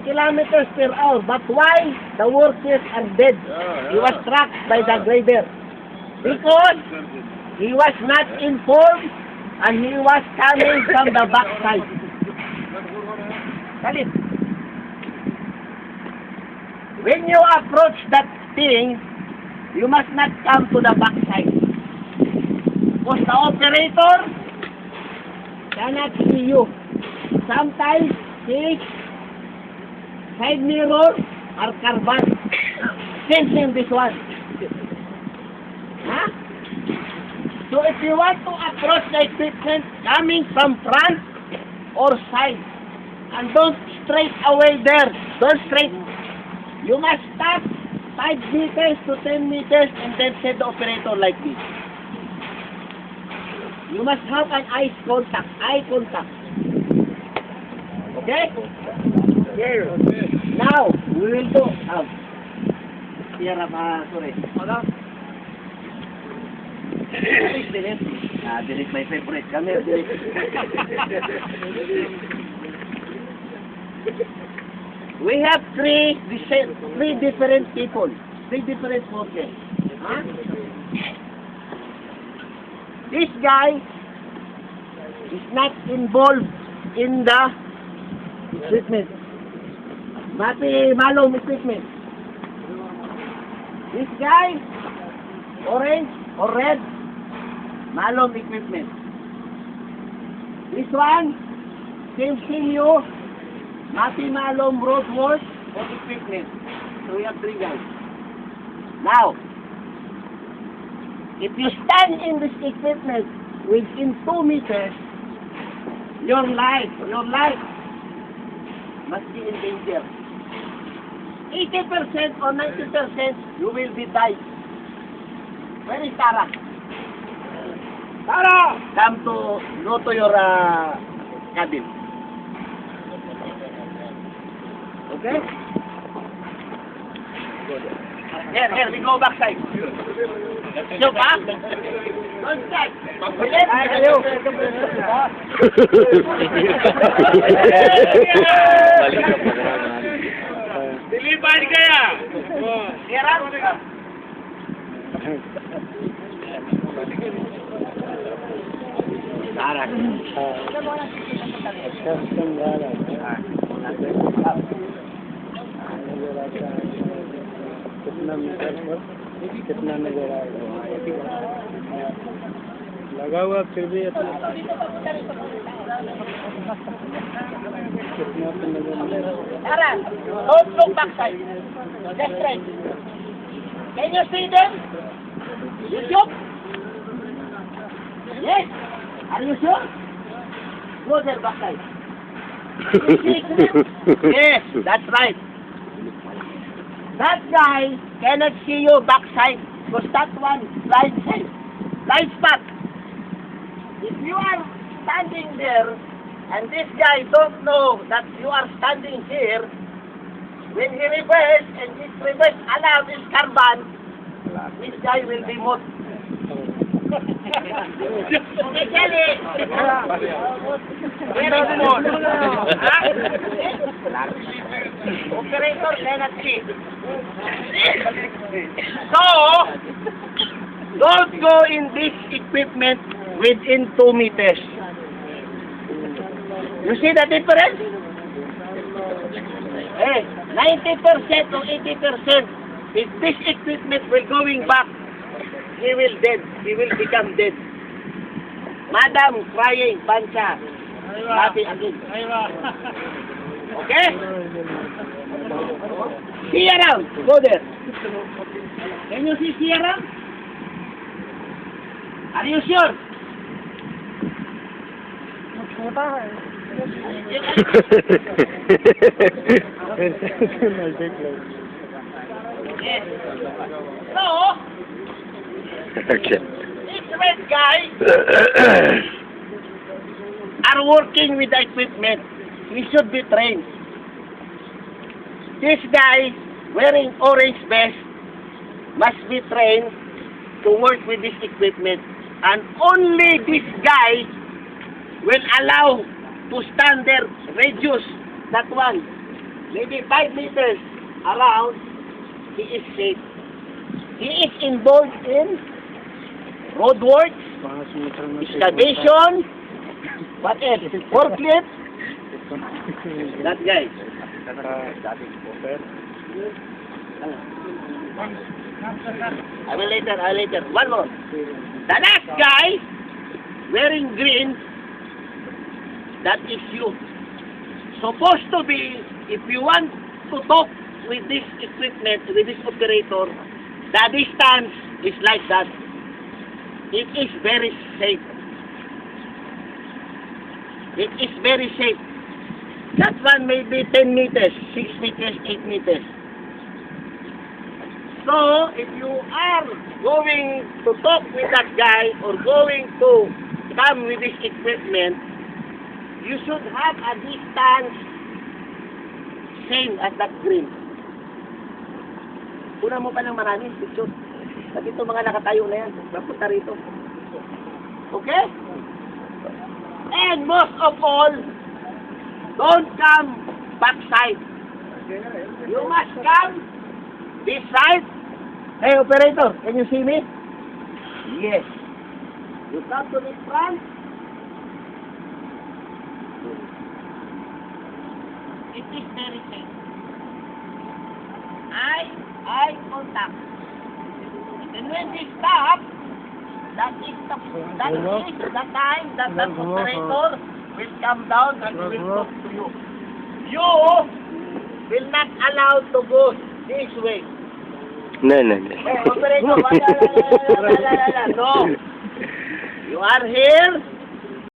kilometers per hour. But why the workers are dead? He was struck by the grader. Because he was not informed and he was coming from the backside. Kalit. When you approach that thing, you must not come to the backside. Because the operator cannot see you. Sometimes his side mirrors are carbon. Same thing this one. Huh? So if you want to approach the equipment coming from front or side, and don't straight away there, don't straight. You must stop 5 meters to 10 meters and then set the operator like this. You must have an eye contact. Okay? Here. Now, we will do. Here, sorry. This is my favorite. Come here, We have three different people, 3 different forces. Huh? This guy is not involved in the equipment. Mati malum equipment. This guy, orange or red, malum equipment. This one, same you, mati malum roadwork or equipment. So we have 3 guys. Now, if you stand in this equipment within 2 meters, your life must be in danger. 80% or 90% you will be died. Where is Tara? Tara! Come to, go to your cabin. Okay? Here, we go backside. Yo pa? Don't side. Dilipan kaya? Kira? Darat. कितना नजर आएगा लगा हुआ फिर भी कितना तो नजर Don't look backside. Just right. Can you see them? You sure? Yes. Are you sure? Go there backside. Yes, that's right. That guy cannot see you backside because that one blind spot. If you are standing there and this guy don't know that you are standing here, when he reverse and this reverse alarm is carbon, this guy will be moved. Especially, very small. Operator cannot see. So, don't go in this equipment within 2 meters. You see the difference? Hey, 90% or 80%, if this equipment will going back, he will dead. He will become dead. Madam crying, pancha. Happy again. Okay? See around. Go there. Can you see around? Are you sure? Yes. So, Okay. these red guys are working with the equipment. He should be trained. This guy wearing orange vest must be trained to work with this equipment. And only this guy will allow to stand there, reduce that one. maybe 5 meters around, he is safe. He is involved in roadworks, excavation, what else? Forklift. That guy. I will later. One more. The last guy, wearing green, that is you. Supposed to be, if you want to talk with this equipment, with this operator, the distance is like that. It is very safe. It is very safe. That one may be 10 meters, 6 meters, 8 meters. So, if you are going to talk with that guy or going to come with this equipment, you should have a distance same as that green. Una mo pa ng marami, picture. At ito mga nakatayo na yan, napunta rito. Okay? And most of all, don't come backside. You must come this side. Hey, operator, can you see me? Yes. You come to this front. It is very safe. Eye contact. And when we stop, that is the time that the operator will come down and will talk to you. You will not allowed to go this way. No. Hey, operator, no. You are here